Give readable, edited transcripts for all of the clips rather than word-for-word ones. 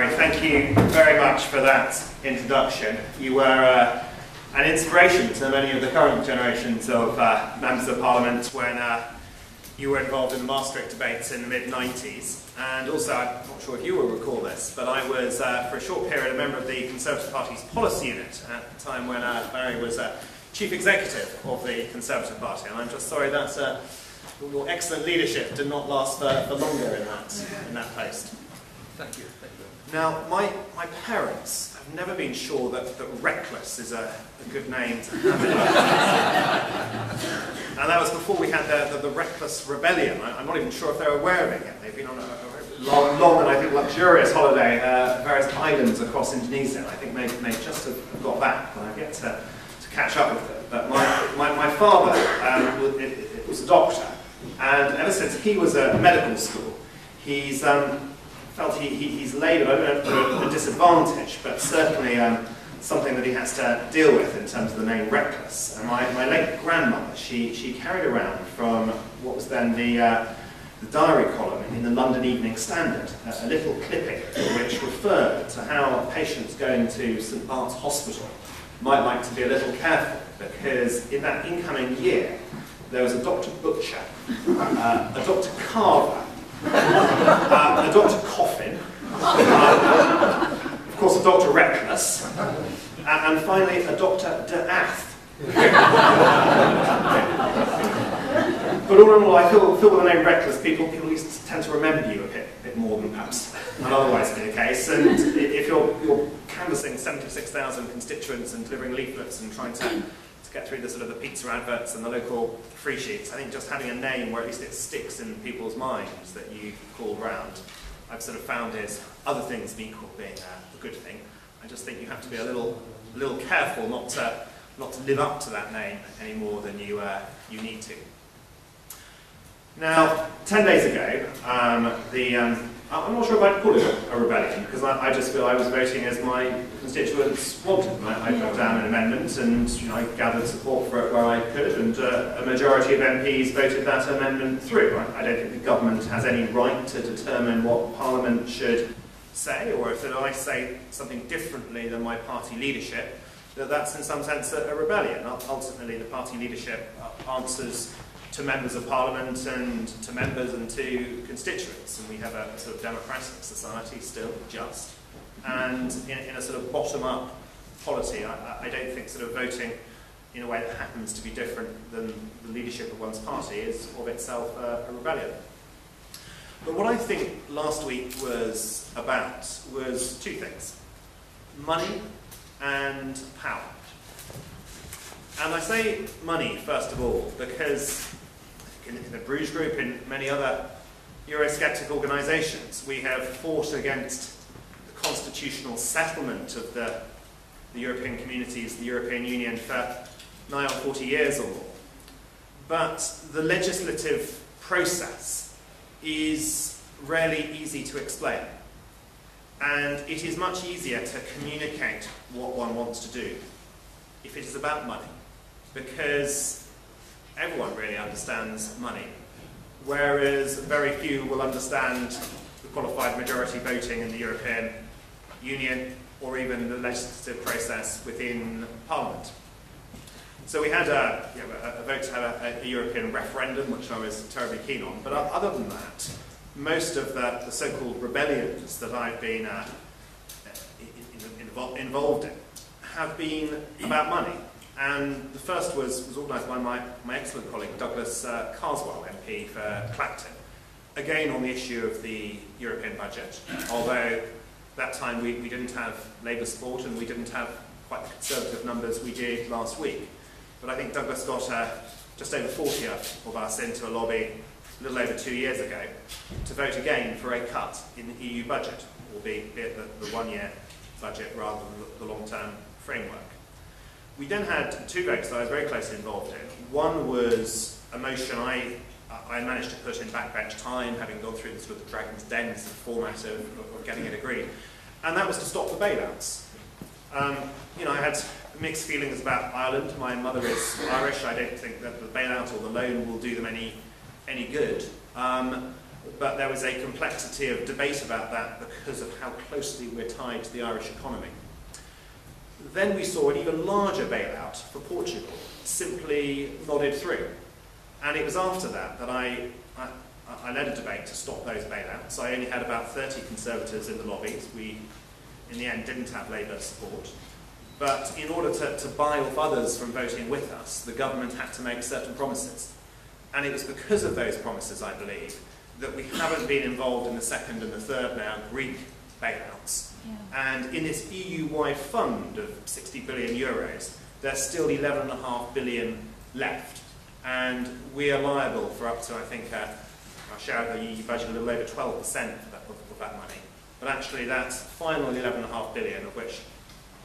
Barry, thank you very much for that introduction. You were an inspiration to many of the current generations of members of Parliament when you were involved in the Maastricht debates in the mid-90s. And also, I'm not sure if you will recall this, but I was, for a short period, a member of the Conservative Party's policy unit at the time when Barry was Chief Executive of the Conservative Party. And I'm just sorry that your excellent leadership did not last for longer in that post. Thank you. Now, my parents have never been sure that reckless is a good name to have in and that was before we had the Reckless Rebellion. I'm not even sure if they're aware of it yet. They've been on a very long and I think luxurious holiday, various islands across Indonesia. I think they just have got back and I get to catch up with them. But my father was a doctor, and ever since he was at medical school, he's felt he's laboured, I don't know if a disadvantage, but certainly something that he has to deal with in terms of the name Reckless. And my late grandmother, she carried around from what was then the diary column in the London Evening Standard, a little clipping which referred to how patients going to St Bart's Hospital might like to be a little careful, because in that incoming year there was a Dr Butcher, a Dr Carver, a Dr Coffin, of course a Dr Reckless, and finally a Dr De Ath. But all in all, I feel with the name Reckless, people at least tend to remember you a bit more than perhaps might otherwise be the case. And if you're canvassing 76,000 constituents and delivering leaflets and trying to get through the sort of the pizza adverts and the local free sheets, I think just having a name where at least it sticks in people's minds that you call round, I've sort of found is, other things being equal, being a good thing. I just think you have to be a little careful not to live up to that name any more than you need to. Now, 10 days ago, I'm not sure if I'd call it a rebellion, because I just feel I was voting as my constituents wanted. I put down an amendment and I gathered support for it where I could, and a majority of MPs voted that amendment through. I don't think the government has any right to determine what Parliament should say, or if I say something differently than my party leadership, that's in some sense a rebellion. Ultimately, the party leadership answers to members of Parliament and to members and to constituents, and we have a sort of democratic society still, just, and in a sort of bottom-up polity, I don't think sort of voting in a way that happens to be different than the leadership of one's party is of itself a rebellion. But what I think last week was about was two things: money and power. And I say money, first of all, because in the Bruges Group, in many other Eurosceptic organisations, we have fought against the constitutional settlement of the European communities, the European Union, for nigh on 40 years or more. But the legislative process is rarely easy to explain. And it is much easier to communicate what one wants to do if it is about money, because everyone really understands money, whereas very few will understand the qualified majority voting in the European Union or even the legislative process within Parliament. So we had a vote to have a European referendum, which I was terribly keen on, but other than that, most of the so-called rebellions that I've been involved in have been about money. And the first was organised by my excellent colleague Douglas Carswell, MP for Clacton, again on the issue of the European budget, although that time we didn't have Labour support and we didn't have quite the Conservative numbers we did last week. But I think Douglas got just over 40 of us into a lobby a little over 2 years ago to vote again for a cut in the EU budget, albeit the one-year budget rather than the long-term framework. We then had two votes that I was very closely involved in. One was a motion I managed to put in backbench time, having gone through the sort of the Dragon's Den format of getting it agreed, and that was to stop the bailouts. I had mixed feelings about Ireland. My mother is Irish. I don't think that the bailout or the loan will do them any good. but there was a complexity of debate about that because of how closely we're tied to the Irish economy. Then we saw an even larger bailout for Portugal, simply nodded through. And it was after that that I led a debate to stop those bailouts. I only had about 30 Conservatives in the lobbies. We, in the end, didn't have Labour support. But in order to buy off others from voting with us, the government had to make certain promises. And it was because of those promises, I believe, that we haven't been involved in the second and the third now Greek bailouts. Yeah. And in this EU-wide fund of 60 billion euros, there's still 11.5 billion left. And we are liable for up to, I think, our share of the EU budget, a little over 12% of that money. But actually that final 11.5 billion, of which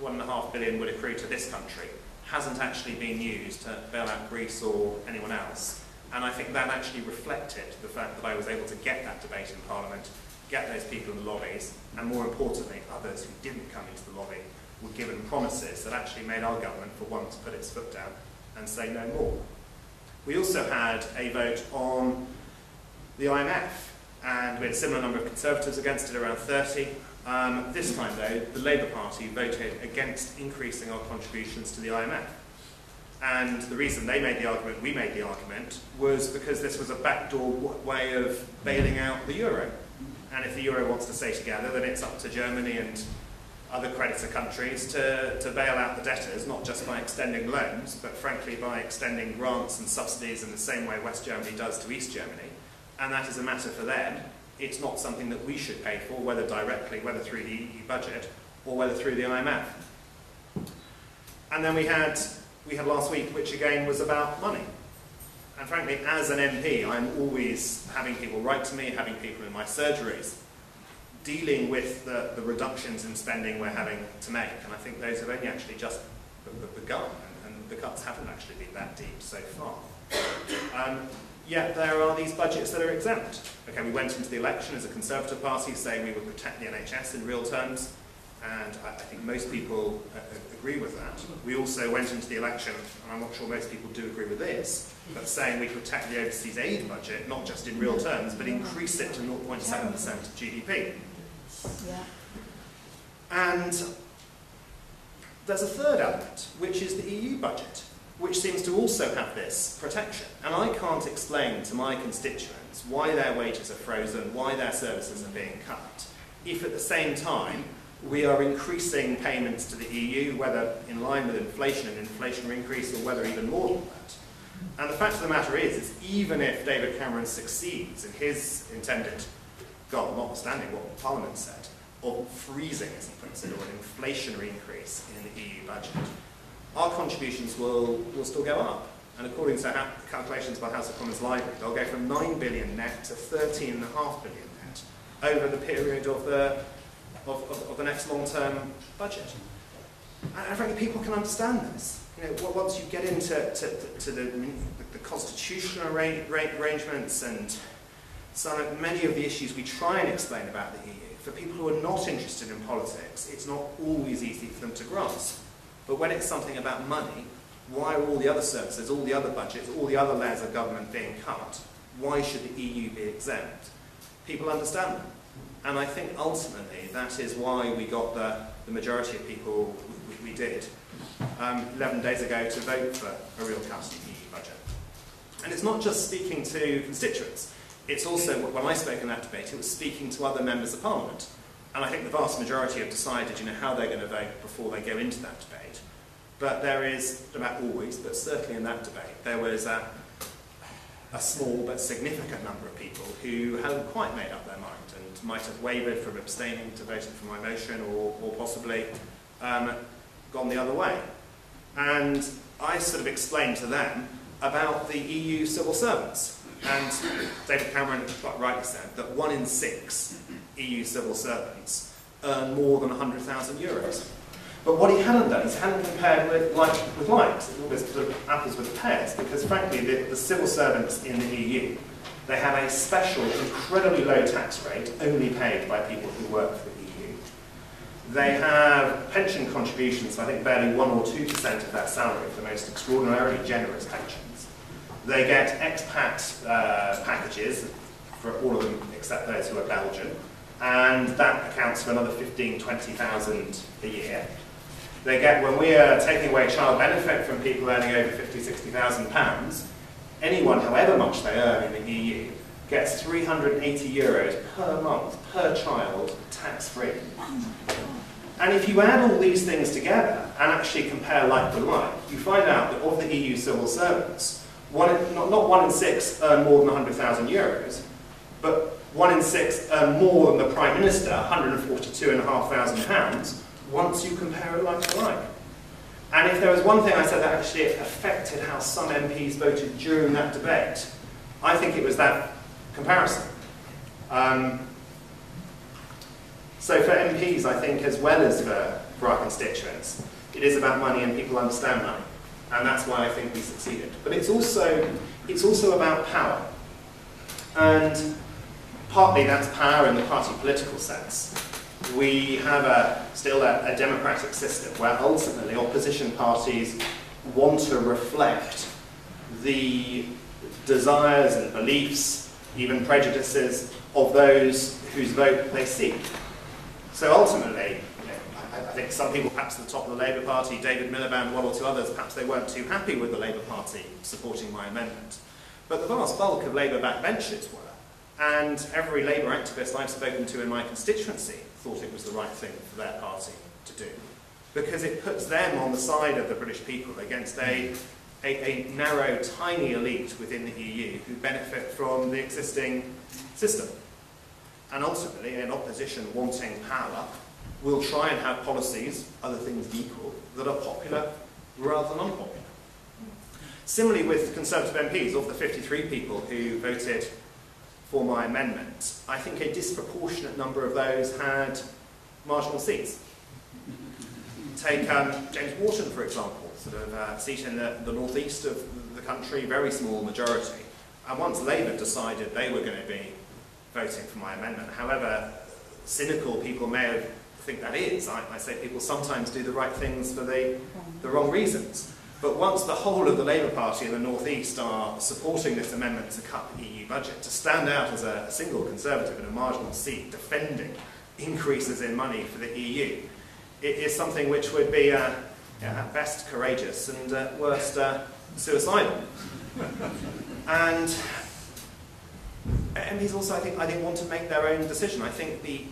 1.5 billion would accrue to this country, hasn't actually been used to bail out Greece or anyone else. And I think that actually reflected the fact that I was able to get that debate in Parliament, get those people in the lobbies, and more importantly, others who didn't come into the lobby were given promises that actually made our government, for once, put its foot down and say no more. We also had a vote on the IMF, and we had a similar number of Conservatives against it, around 30. This time, though, the Labour Party voted against increasing our contributions to the IMF. And the reason they made the argument, we made the argument, was because this was a backdoor way of bailing out the euro. And if the euro wants to stay together, then it's up to Germany and other creditor countries to bail out the debtors, not just by extending loans, but frankly by extending grants and subsidies in the same way West Germany does to East Germany. And that is a matter for them. It's not something that we should pay for, whether directly, whether through the EU budget, or whether through the IMF. And then we had last week, which again was about money. And frankly, as an MP, I'm always having people write to me, having people in my surgeries, dealing with the reductions in spending we're having to make. And I think those have only actually just begun, and the cuts haven't actually been that deep so far. Yet there are these budgets that are exempt. Okay, we went into the election as a Conservative party saying we would protect the NHS in real terms, and I think most people agree with that. We also went into the election, and I'm not sure most people do agree with this, but saying we protect the overseas aid budget, not just in real terms, but increase it to 0.7% of GDP. Yeah. And there's a third element, which is the EU budget, which seems to also have this protection. And I can't explain to my constituents why their wages are frozen, why their services are being cut, if at the same time we are increasing payments to the EU, whether in line with inflation and inflationary increase, or whether even more than that. And the fact of the matter is even if David Cameron succeeds in his intended goal, notwithstanding what Parliament said, of freezing, as he puts it, or an inflationary increase in the EU budget, our contributions will still go up. And according to calculations by House of Commons Library, they'll go from 9 billion net to 13.5 billion net over the period of the next long-term budget. And frankly, people can understand this. You know, once you get into the constitutional arrangements and many of the issues we try and explain about the EU, for people who are not interested in politics, it's not always easy for them to grasp. But when it's something about money, why are all the other services, all the other budgets, all the other layers of government being cut? Why should the EU be exempt? People understand that. And I think ultimately that is why we got the majority of people we did 11 days ago to vote for a real cut in the EU budget. And it's not just speaking to constituents. It's also, when I spoke in that debate, it was speaking to other members of Parliament. And I think the vast majority have decided, how they're going to vote before they go into that debate. But there is, not always, but certainly in that debate, there was a small but significant number of people who hadn't quite made up their mind and might have wavered from abstaining to voting for my motion, or possibly gone the other way. And I sort of explained to them about the EU civil servants. And David Cameron quite rightly said that 1 in 6 EU civil servants earn more than €100,000. But what he hadn't done is he hadn't compared with likes, with sort of apples with pears, because frankly the civil servants in the EU, they have a special, incredibly low tax rate, only paid by people who work for the EU. They have pension contributions, I think barely 1 or 2% of their salary for the most extraordinarily generous pensions. They get expat packages, for all of them except those who are Belgian, and that accounts for another 20,000 a year. They get, when we are taking away child benefit from people earning over 60,000 pounds, anyone, however much they earn in the EU, gets 380 euros per month, per child, tax-free. And if you add all these things together and actually compare like for like, you find out that of the EU civil servants, not 1 in 6 earn more than 100,000 euros, but 1 in 6 earn more than the Prime Minister, 142,500 pounds, once you compare it like for like. And if there was one thing I said that actually affected how some MPs voted during that debate, I think it was that comparison. So for MPs, I think, as well as for our constituents, it is about money and people understand money. And that's why I think we succeeded. But it's also about power. And partly that's power in the party political sense. We have still a democratic system where ultimately opposition parties want to reflect the desires and beliefs, even prejudices, of those whose vote they seek. So ultimately, I think some people, perhaps at the top of the Labour Party, David Miliband, one or two others, perhaps they weren't too happy with the Labour Party supporting my amendment. But the vast bulk of Labour backbenchers were. And every Labour activist I've spoken to in my constituency thought it was the right thing for their party to do. Because it puts them on the side of the British people against a narrow, tiny elite within the EU who benefit from the existing system. And ultimately, an opposition wanting power will try and have policies, other things equal, that are popular rather than unpopular. Similarly with Conservative MPs, of the 53 people who voted for my amendment, I think a disproportionate number of those had marginal seats. Take James Wharton, for example, sort of a seat in the northeast of the country, very small majority. And once Labour decided they were going to be voting for my amendment, however cynical people may think that is, I say people sometimes do the right things for the wrong reasons. But once the whole of the Labour Party in the northeast are supporting this amendment to cut the EU budget, to stand out as a single Conservative in a marginal seat defending increases in money for the EU, it is something which would be at best courageous and at worst suicidal. And MPs also, I think, want to make their own decision. I think the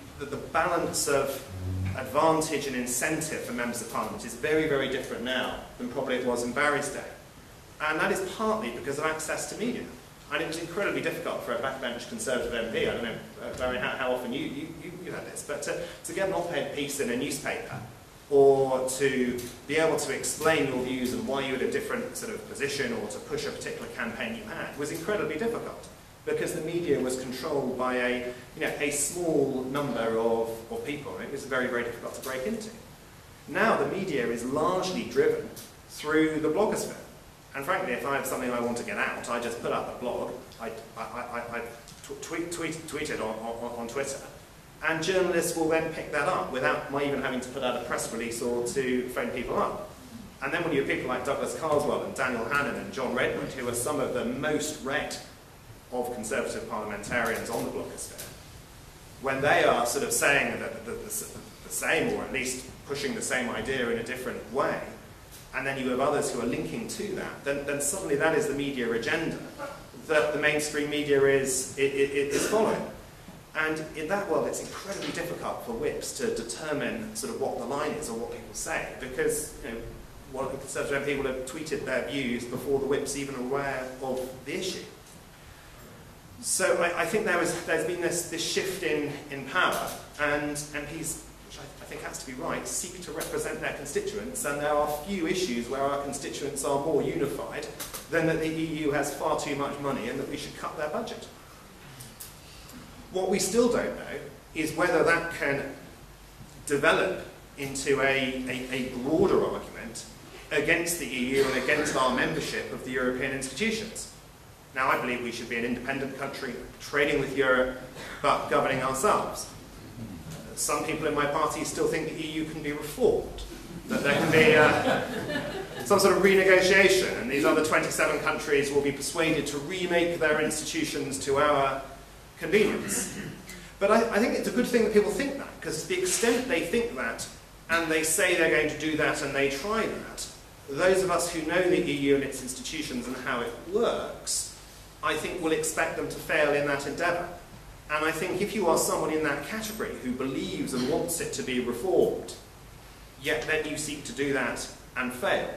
balance of advantage and incentive for members of Parliament is very, very different now than probably it was in Barry's day. And that is partly because of access to media. And it was incredibly difficult for a backbench Conservative MP, I don't know, Barry, how often you had this, but to get an op-ed piece in a newspaper, or to be able to explain your views and why you had a different sort of position, or to push a particular campaign you had, was incredibly difficult. Because the media was controlled by a small number of people, and it was very, very difficult to break into. Now the media is largely driven through the blogosphere. And frankly, if I have something I want to get out, I just put up a blog, I tweet it on Twitter, and journalists will then pick that up without my even having to put out a press release or to phone people up. And then when you have people like Douglas Carswell and Daniel Hannan and John Redwood, who are some of the most read of Conservative parliamentarians on the blogosphere, when they are sort of saying the same, or at least pushing the same idea in a different way, and then you have others who are linking to that, then suddenly that is the media agenda that the mainstream media is following. And in that world, it's incredibly difficult for whips to determine sort of what the line is or what people say, because one of the Conservative people have tweeted their views before the whips even aware of the issue. So I think there's been this shift in power, and MPs, which I think has to be right, seek to represent their constituents, and there are few issues where our constituents are more unified than that the EU has far too much money and that we should cut their budget. What we still don't know is whether that can develop into a broader argument against the EU and against our membership of the European institutions. Now, I believe we should be an independent country, trading with Europe, but governing ourselves. Some people in my party still think the EU can be reformed, that there can be some sort of renegotiation, and these other 27 countries will be persuaded to remake their institutions to our convenience. But I think it's a good thing that people think that, because to the extent they think that, and they say they're going to do that, and they try that, those of us who know the EU and its institutions and how it works, I think will expect them to fail in that endeavour. And I think if you are someone in that category who believes and wants it to be reformed, yet then you seek to do that and fail,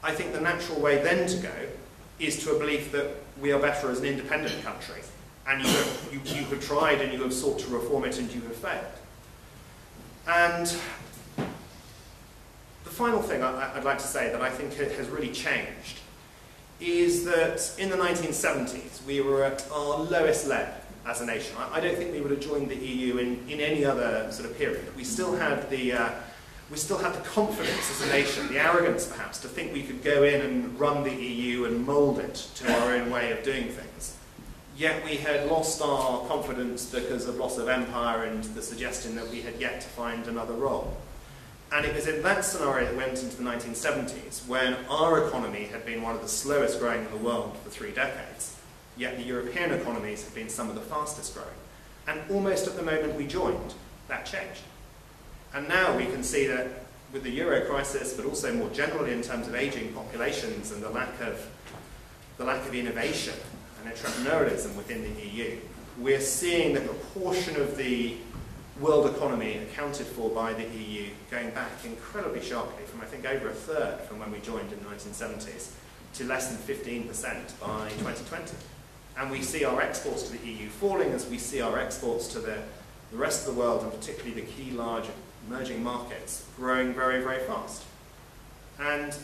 I think the natural way then to go is to a belief that we are better as an independent country, and you have tried and you have sought to reform it and you have failed. And the final thing I'd like to say that I think has really changed is that in the 1970s we were at our lowest ebb as a nation. I don't think we would have joined the EU in any other sort of period. We still had the confidence as a nation, the arrogance perhaps, to think we could go in and run the EU and mould it to our own way of doing things. Yet we had lost our confidence because of loss of empire and the suggestion that we had yet to find another role. And it was in that scenario that went into the 1970s, when our economy had been one of the slowest growing in the world for 3 decades, yet the European economies have been some of the fastest growing. And almost at the moment we joined, that changed. And now we can see that with the Euro crisis, but also more generally in terms of ageing populations and the lack of innovation and entrepreneurialism within the EU, we're seeing the proportion of the world economy accounted for by the EU going back incredibly sharply from, I think, over a third from when we joined in the 1970s to less than 15% by 2020. And we see our exports to the EU falling as we see our exports to the rest of the world, and particularly the key large emerging markets, growing very, very fast. And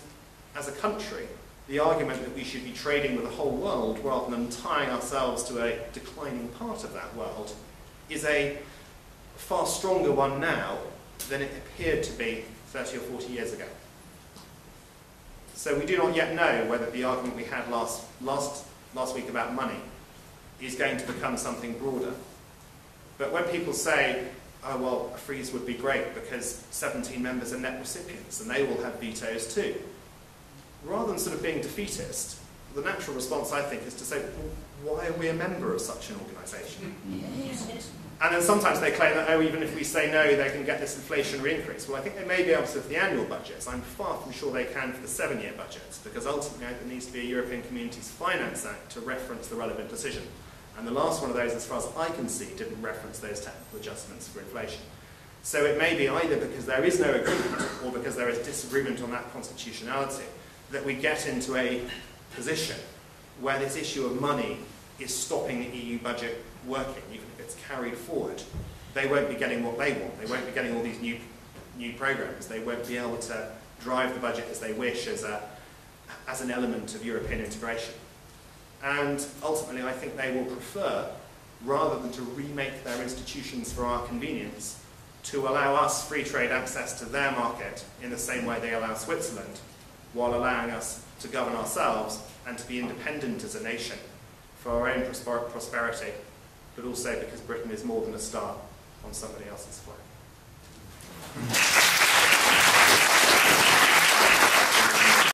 as a country, the argument that we should be trading with the whole world rather than tying ourselves to a declining part of that world is a far stronger one now than it appeared to be 30 or 40 years ago. So we do not yet know whether the argument we had last week about money is going to become something broader. But when people say, oh well, a freeze would be great because 17 members are net recipients and they will have vetoes too, rather than sort of being defeatist, the natural response, I think, is to say, well, why are we a member of such an organisation? And then sometimes they claim that, oh, even if we say no, they can get this inflationary increase. Well, I think they may be able to with the annual budgets. I'm far from sure they can for the 7-year budgets, because ultimately there needs to be a European Communities Finance Act to reference the relevant decision. And the last one of those, as far as I can see, didn't reference those technical adjustments for inflation. So it may be either because there is no agreement or because there is disagreement on that constitutionality that we get into a position where this issue of money is stopping the EU budget working, even if it's carried forward. They won't be getting what they want. They won't be getting all these new programs. They won't be able to drive the budget as they wish as an element of European integration. And ultimately, I think they will prefer, rather than to remake their institutions for our convenience, to allow us free trade access to their market in the same way they allow Switzerland, while allowing us to govern ourselves and to be independent as a nation for our own prosperity, but also because Britain is more than a star on somebody else's flag.